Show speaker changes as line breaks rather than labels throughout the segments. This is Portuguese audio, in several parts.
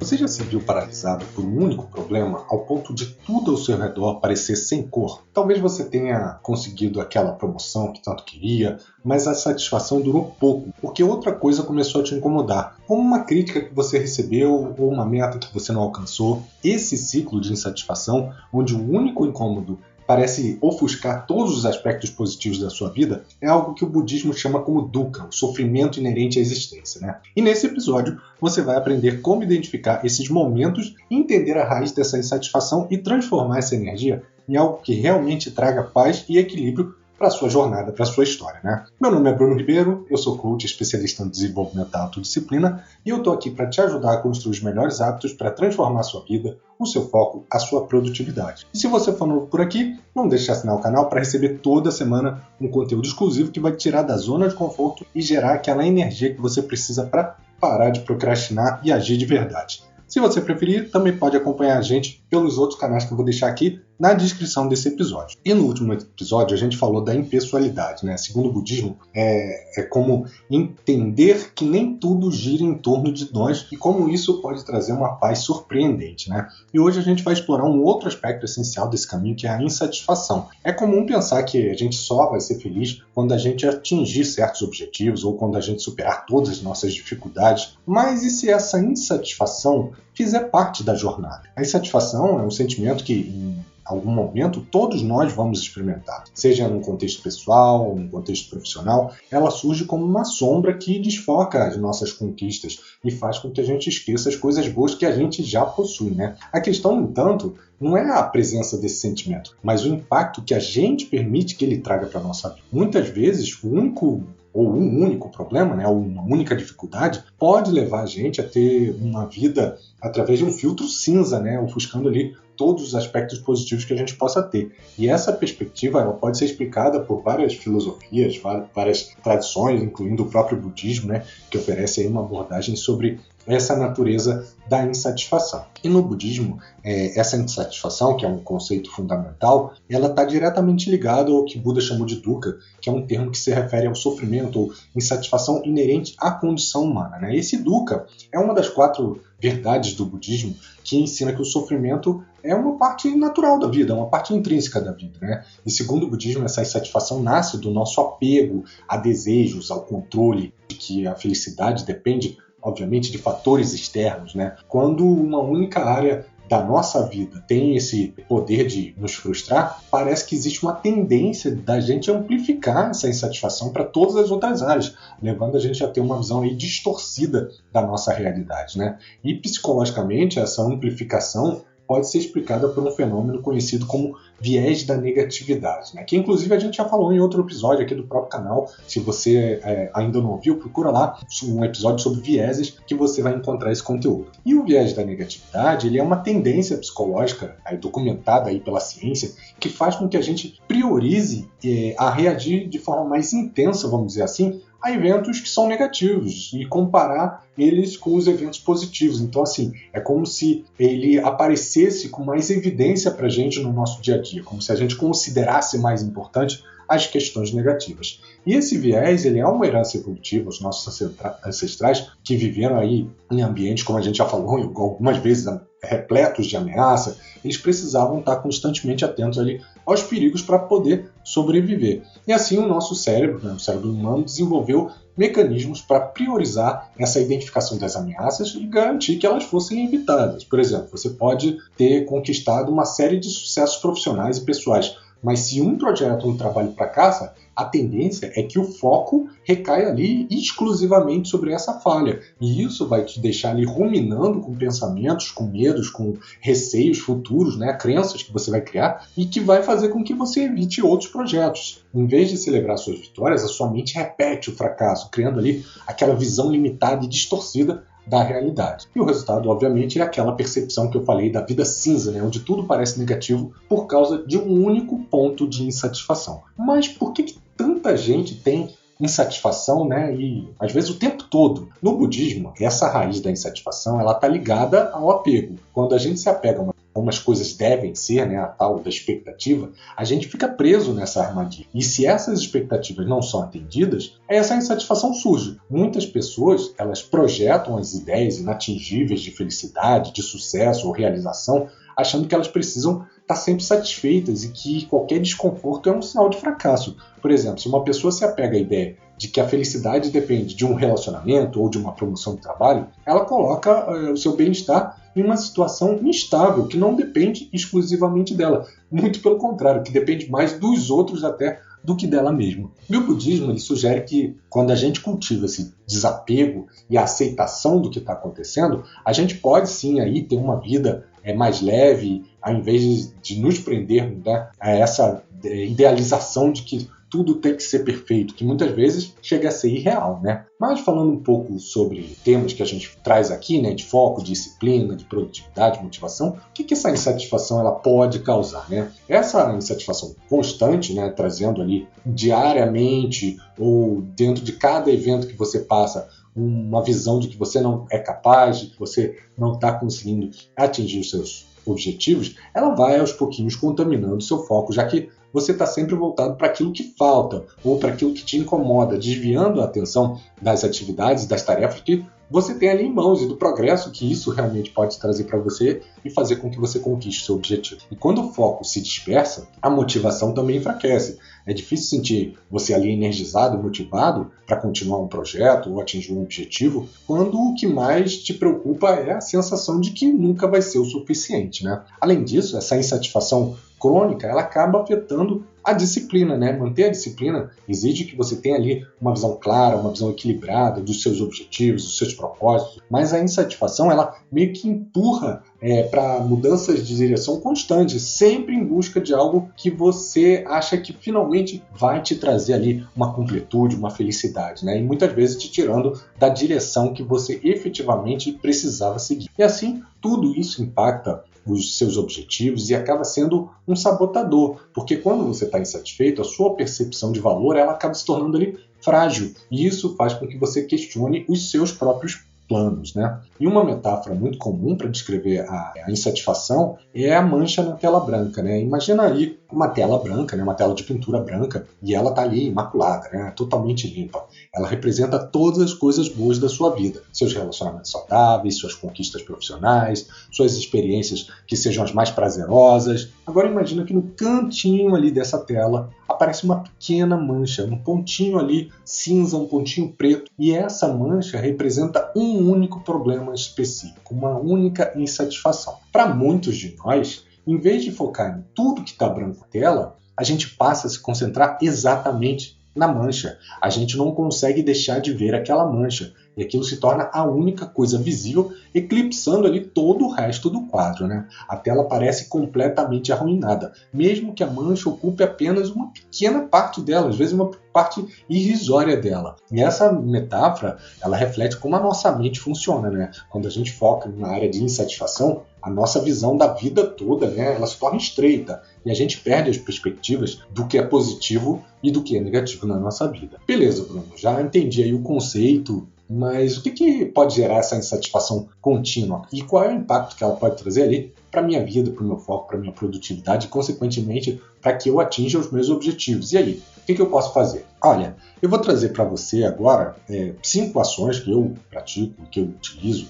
Você já se viu paralisado por um único problema ao ponto de tudo ao seu redor parecer sem cor? Talvez você tenha conseguido aquela promoção que tanto queria, mas a satisfação durou pouco, porque outra coisa começou a te incomodar, como uma crítica que você recebeu ou uma meta que você não alcançou. Esse ciclo de insatisfação, onde o único incômodo parece ofuscar todos os aspectos positivos da sua vida, é algo que o budismo chama como dukkha, o sofrimento inerente à existência, né? E nesse episódio você vai aprender como identificar esses momentos, entender a raiz dessa insatisfação e transformar essa energia em algo que realmente traga paz e equilíbrio para a sua jornada, para a sua história, né? Meu nome é Bruno Ribeiro, eu sou coach especialista em desenvolvimento da autodisciplina e eu estou aqui para te ajudar a construir os melhores hábitos para transformar a sua vida, o seu foco, a sua produtividade. E se você for novo por aqui, não deixe de assinar o canal para receber toda semana um conteúdo exclusivo que vai te tirar da zona de conforto e gerar aquela energia que você precisa para parar de procrastinar e agir de verdade. Se você preferir, também pode acompanhar a gente pelos outros canais que eu vou deixar aqui na descrição desse episódio. E no último episódio a gente falou da impessoalidade, né? Segundo o budismo, é como entender que nem tudo gira em torno de nós e como isso pode trazer uma paz surpreendente, né? E hoje a gente vai explorar um outro aspecto essencial desse caminho, que é a insatisfação. É comum pensar que a gente só vai ser feliz quando a gente atingir certos objetivos ou quando a gente superar todas as nossas dificuldades, mas e se essa insatisfação fizer parte da jornada? A insatisfação é um sentimento que em algum momento todos nós vamos experimentar, seja num contexto pessoal ou num contexto profissional. Ela surge como uma sombra que desfoca as nossas conquistas e faz com que a gente esqueça as coisas boas que a gente já possui, né? A questão, no entanto, não é a presença desse sentimento, mas o impacto que a gente permite que ele traga para a nossa vida. Muitas vezes, um único problema, né, ou uma única dificuldade, pode levar a gente a ter uma vida através de um filtro cinza, né, ofuscando ali todos os aspectos positivos que a gente possa ter. E essa perspectiva ela pode ser explicada por várias filosofias, várias tradições, incluindo o próprio budismo, né, que oferece aí uma abordagem sobre essa natureza da insatisfação. E no budismo, essa insatisfação, que é um conceito fundamental, ela está diretamente ligada ao que Buda chamou de dukkha, que é um termo que se refere ao sofrimento ou insatisfação inerente à condição humana, né? Esse dukkha é uma das 4 verdades do budismo que ensina que o sofrimento é uma parte natural da vida, uma parte intrínseca da vida, né? E segundo o budismo, essa insatisfação nasce do nosso apego a desejos, ao controle, de que a felicidade depende obviamente de fatores externos, né? Quando uma única área da nossa vida tem esse poder de nos frustrar, parece que existe uma tendência da gente amplificar essa insatisfação para todas as outras áreas, levando a gente a ter uma visão aí distorcida da nossa realidade, né? E psicologicamente essa amplificação pode ser explicada por um fenômeno conhecido como viés da negatividade, né? Que inclusive a gente já falou em outro episódio aqui do próprio canal. Se você ainda não ouviu, procura lá um episódio sobre vieses que você vai encontrar esse conteúdo. E o viés da negatividade ele é uma tendência psicológica documentada aí pela ciência que faz com que a gente priorize a reagir de forma mais intensa, vamos dizer assim, a eventos que são negativos e comparar eles com os eventos positivos. Então, assim, é como se ele aparecesse com mais evidência para a gente no nosso dia a dia, como se a gente considerasse mais importante as questões negativas. E esse viés ele é uma herança evolutiva. Os nossos ancestrais que viveram aí em ambientes, como a gente já falou algumas vezes, repletos de ameaça, eles precisavam estar constantemente atentos ali aos perigos para poder sobreviver. E assim o nosso cérebro, né, o cérebro humano, desenvolveu mecanismos para priorizar essa identificação das ameaças e garantir que elas fossem evitadas. Por exemplo, você pode ter conquistado uma série de sucessos profissionais e pessoais, mas se um projeto ou um trabalho fracassa, a tendência é que o foco recaia ali exclusivamente sobre essa falha. E isso vai te deixar ali ruminando com pensamentos, com medos, com receios futuros, né, crenças que você vai criar e que vai fazer com que você evite outros projetos. Em vez de celebrar suas vitórias, a sua mente repete o fracasso, criando ali aquela visão limitada e distorcida da realidade. E o resultado, obviamente, é aquela percepção que eu falei da vida cinza, né, onde tudo parece negativo por causa de um único ponto de insatisfação. Mas por que tanta gente tem insatisfação, né, e às vezes o tempo todo? No budismo, essa raiz da insatisfação ela está ligada ao apego. Quando a gente se apega a uma como as coisas devem ser, né, a tal da expectativa, a gente fica preso nessa armadilha. E se essas expectativas não são atendidas, essa insatisfação surge. Muitas pessoas, elas projetam as ideias inatingíveis de felicidade, de sucesso ou realização, achando que elas precisam estar sempre satisfeitas e que qualquer desconforto é um sinal de fracasso. Por exemplo, se uma pessoa se apega à ideia de que a felicidade depende de um relacionamento ou de uma promoção de trabalho, ela coloca o seu bem-estar em uma situação instável, que não depende exclusivamente dela. Muito pelo contrário, que depende mais dos outros até do que dela mesma. E o budismo ele sugere que quando a gente cultiva esse desapego e a aceitação do que está acontecendo, a gente pode sim aí ter uma vida mais leve, ao invés de nos prendermos, né, a essa idealização de que tudo tem que ser perfeito, que muitas vezes chega a ser irreal, né? Mas falando um pouco sobre temas que a gente traz aqui, né, de foco, disciplina, de produtividade, motivação, o que essa insatisfação ela pode causar, né? Essa insatisfação constante, né, trazendo ali diariamente ou dentro de cada evento que você passa, uma visão de que você não é capaz, de que você não está conseguindo atingir os seus objetivos, ela vai aos pouquinhos contaminando o seu foco, já que você está sempre voltado para aquilo que falta ou para aquilo que te incomoda, desviando a atenção das atividades, das tarefas que você tem ali em mãos e do progresso que isso realmente pode trazer para você e fazer com que você conquiste o seu objetivo. E quando o foco se dispersa, a motivação também enfraquece. É difícil sentir você ali energizado, motivado para continuar um projeto ou atingir um objetivo, quando o que mais te preocupa é a sensação de que nunca vai ser o suficiente, né? Além disso, essa insatisfação crônica, ela acaba afetando a disciplina, né? Manter a disciplina exige que você tenha ali uma visão clara, uma visão equilibrada dos seus objetivos, dos seus propósitos, mas a insatisfação, ela meio que empurra para mudanças de direção constantes, sempre em busca de algo que você acha que finalmente vai te trazer ali uma completude, uma felicidade, né? E muitas vezes te tirando da direção que você efetivamente precisava seguir. E assim, tudo isso impacta os seus objetivos e acaba sendo um sabotador, porque quando você está insatisfeito, a sua percepção de valor ela acaba se tornando ali frágil, e isso faz com que você questione os seus próprios planos, né? E uma metáfora muito comum para descrever a insatisfação é a mancha na tela branca, né? Imagina aí uma tela branca, né? Uma tela de pintura branca, e ela está ali imaculada, né? Totalmente limpa. Ela representa todas as coisas boas da sua vida, seus relacionamentos saudáveis, suas conquistas profissionais, suas experiências que sejam as mais prazerosas. Agora imagina que no cantinho ali dessa tela aparece uma pequena mancha, um pontinho ali cinza, um pontinho preto, e essa mancha representa um único problema específico, uma única insatisfação. Para muitos de nós, em vez de focar em tudo que está branco na tela, a gente passa a se concentrar exatamente na mancha. A gente não consegue deixar de ver aquela mancha, e aquilo se torna a única coisa visível, eclipsando ali todo o resto do quadro, né? A tela parece completamente arruinada, mesmo que a mancha ocupe apenas uma pequena parte dela, às vezes uma parte irrisória dela. E essa metáfora, ela reflete como a nossa mente funciona, né? Quando a gente foca na área de insatisfação, a nossa visão da vida toda, né, ela se torna estreita e a gente perde as perspectivas do que é positivo e do que é negativo na nossa vida. Beleza, Bruno, já entendi aí o conceito, mas o que pode gerar essa insatisfação contínua e qual é o impacto que ela pode trazer ali para a minha vida, para o meu foco, para a minha produtividade e, consequentemente, para que eu atinja os meus objetivos? E aí, o que eu posso fazer? Olha, eu vou trazer para você agora 5 ações que eu pratico, que eu utilizo,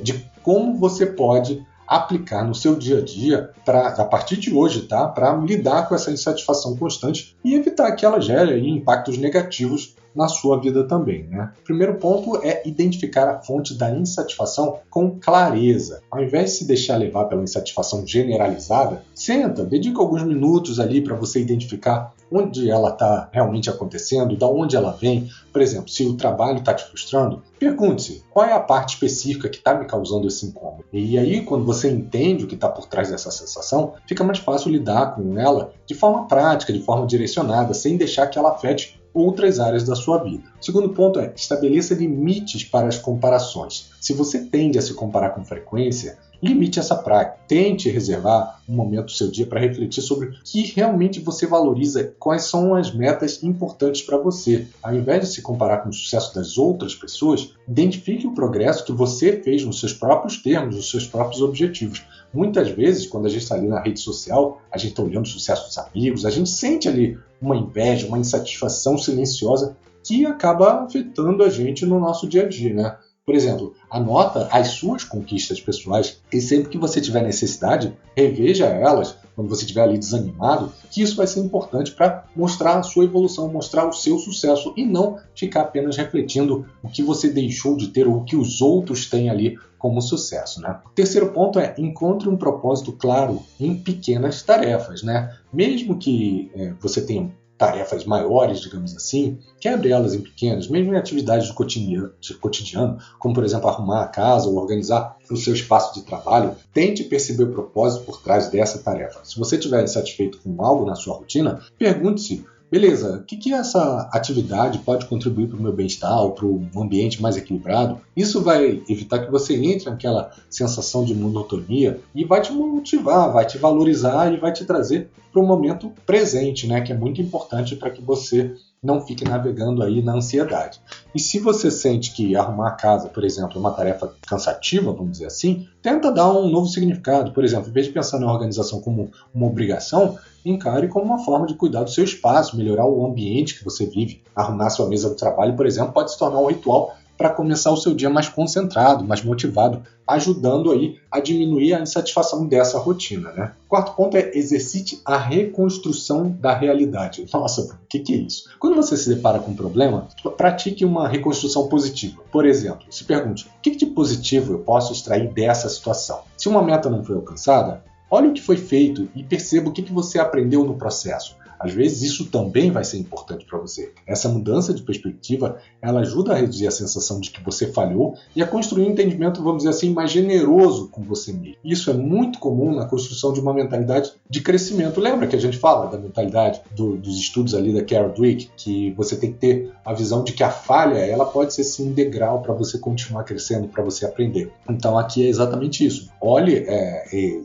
de como você pode aplicar no seu dia a dia a partir de hoje, tá? Para lidar com essa insatisfação constante e evitar que ela gere aí impactos negativos na sua vida também, né? O primeiro ponto é identificar a fonte da insatisfação com clareza. Ao invés de se deixar levar pela insatisfação generalizada, senta, dedica alguns minutos ali para você identificar onde ela está realmente acontecendo, da onde ela vem. Por exemplo, se o trabalho está te frustrando, pergunte-se qual é a parte específica que está me causando esse incômodo. E aí, quando você entende o que está por trás dessa sensação, fica mais fácil lidar com ela de forma prática, de forma direcionada, sem deixar que ela afete outras áreas da sua vida. O segundo ponto é estabeleça limites para as comparações. Se você tende a se comparar com frequência, limite essa prática. Tente reservar um momento do seu dia para refletir sobre o que realmente você valoriza, quais são as metas importantes para você. Ao invés de se comparar com o sucesso das outras pessoas, identifique o progresso que você fez nos seus próprios termos, nos seus próprios objetivos. Muitas vezes, quando a gente está ali na rede social, a gente está olhando o sucesso dos amigos, a gente sente ali uma inveja, uma insatisfação silenciosa que acaba afetando a gente no nosso dia a dia, né? Por exemplo, anota as suas conquistas pessoais e sempre que você tiver necessidade, reveja elas quando você estiver ali desanimado, que isso vai ser importante para mostrar a sua evolução, mostrar o seu sucesso e não ficar apenas refletindo o que você deixou de ter ou o que os outros têm ali como sucesso, né? O terceiro ponto é encontre um propósito claro em pequenas tarefas, né? Mesmo que você tenha tarefas maiores, digamos assim, quebre elas em pequenas, mesmo em atividades do cotidiano, como por exemplo arrumar a casa ou organizar o seu espaço de trabalho, tente perceber o propósito por trás dessa tarefa. Se você estiver insatisfeito com algo na sua rotina, pergunte-se: beleza, o que essa atividade pode contribuir para o meu bem-estar ou para um ambiente mais equilibrado? Isso vai evitar que você entre naquela sensação de monotonia e vai te motivar, vai te valorizar e vai te trazer para o momento presente, né? Que é muito importante para que você não fique navegando aí na ansiedade. E se você sente que arrumar a casa, por exemplo, é uma tarefa cansativa, vamos dizer assim, tenta dar um novo significado. Por exemplo, em vez de pensar na organização como uma obrigação, encare como uma forma de cuidar do seu espaço, melhorar o ambiente que você vive. Arrumar sua mesa do trabalho, por exemplo, pode se tornar um ritual para começar o seu dia mais concentrado, mais motivado, ajudando aí a diminuir a insatisfação dessa rotina, né? O quarto ponto é exercite a reconstrução da realidade. Nossa, o que é isso? Quando você se depara com um problema, pratique uma reconstrução positiva. Por exemplo, se pergunte: o que de positivo eu posso extrair dessa situação? Se uma meta não foi alcançada, olhe o que foi feito e perceba o que você aprendeu no processo. Às vezes isso também vai ser importante para você. Essa mudança de perspectiva, ela ajuda a reduzir a sensação de que você falhou e a construir um entendimento, vamos dizer assim, mais generoso com você mesmo. Isso é muito comum na construção de uma mentalidade de crescimento. Lembra que a gente fala da mentalidade dos estudos ali da Carol Dweck, que você tem que ter a visão de que a falha, ela pode ser sim um degrau para você continuar crescendo, para você aprender. Então aqui é exatamente isso. Olhe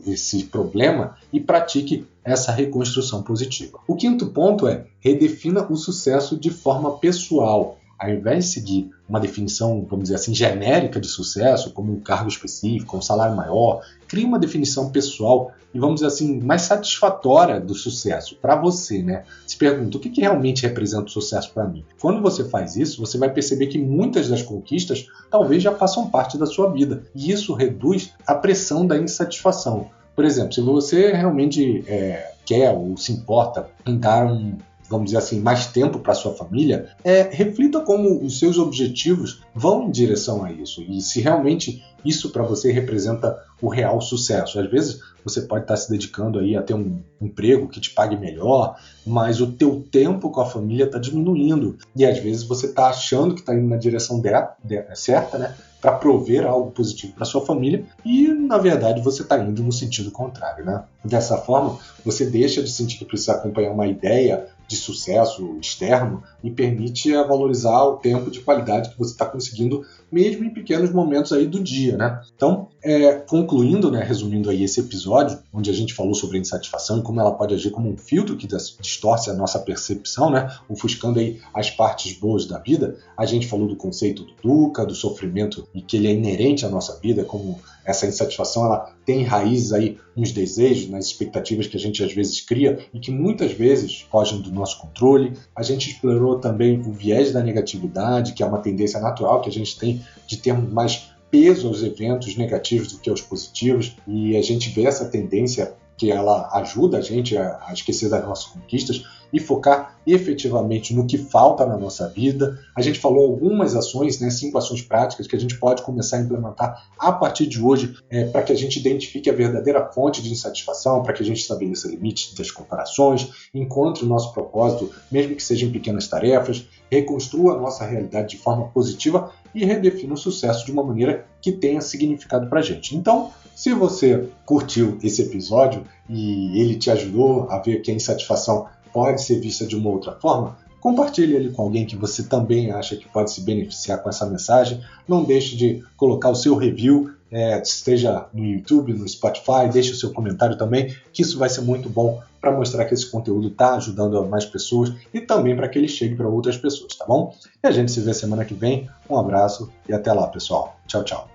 esse problema e pratique essa reconstrução positiva. O quinto ponto é redefina o sucesso de forma pessoal. Ao invés de seguir uma definição, vamos dizer assim, genérica de sucesso, como um cargo específico, um salário maior, crie uma definição pessoal e, vamos dizer assim, mais satisfatória do sucesso para você, né? Se pergunta: o que realmente representa o sucesso para mim? Quando você faz isso, você vai perceber que muitas das conquistas talvez já façam parte da sua vida e isso reduz a pressão da insatisfação. Por exemplo, se você realmente quer ou se importa em dar vamos dizer assim, mais tempo para sua família, reflita como os seus objetivos vão em direção a isso e se realmente isso para você representa o real sucesso. Às vezes você pode estar se dedicando aí a ter um emprego que te pague melhor, mas o teu tempo com a família está diminuindo e às vezes você está achando que está indo na direção certa, né? Para prover algo positivo para sua família e, na verdade, você está indo no sentido contrário, né? Dessa forma, você deixa de sentir que precisa acompanhar uma ideia de sucesso externo e permite valorizar o tempo de qualidade que você está conseguindo, mesmo em pequenos momentos aí do dia, né? Então, concluindo, né, resumindo aí esse episódio, onde a gente falou sobre a insatisfação e como ela pode agir como um filtro que distorce a nossa percepção, né, ofuscando aí as partes boas da vida, a gente falou do conceito do dukkha, do sofrimento e que ele é inerente à nossa vida, como essa insatisfação ela tem raízes aí nos desejos, nas expectativas que a gente às vezes cria e que muitas vezes fogem do nosso controle. A gente explorou também o viés da negatividade, que é uma tendência natural que a gente tem de ter mais peso aos eventos negativos do que aos positivos, e a gente vê essa tendência que ela ajuda a gente a esquecer das nossas conquistas e focar efetivamente no que falta na nossa vida. A gente falou algumas ações, né, 5 ações práticas que a gente pode começar a implementar a partir de hoje para que a gente identifique a verdadeira fonte de insatisfação, para que a gente estabeleça limites das comparações, encontre o nosso propósito, mesmo que seja em pequenas tarefas, reconstrua a nossa realidade de forma positiva e redefina o sucesso de uma maneira que tenha significado para a gente. Então, se você curtiu esse episódio e ele te ajudou a ver que a insatisfação pode ser vista de uma outra forma, compartilhe ele com alguém que você também acha que pode se beneficiar com essa mensagem. Não deixe de colocar o seu review, esteja no YouTube, no Spotify, deixe o seu comentário também, que isso vai ser muito bom para mostrar que esse conteúdo está ajudando a mais pessoas e também para que ele chegue para outras pessoas, tá bom? E a gente se vê semana que vem. Um abraço e até lá, pessoal. Tchau, tchau.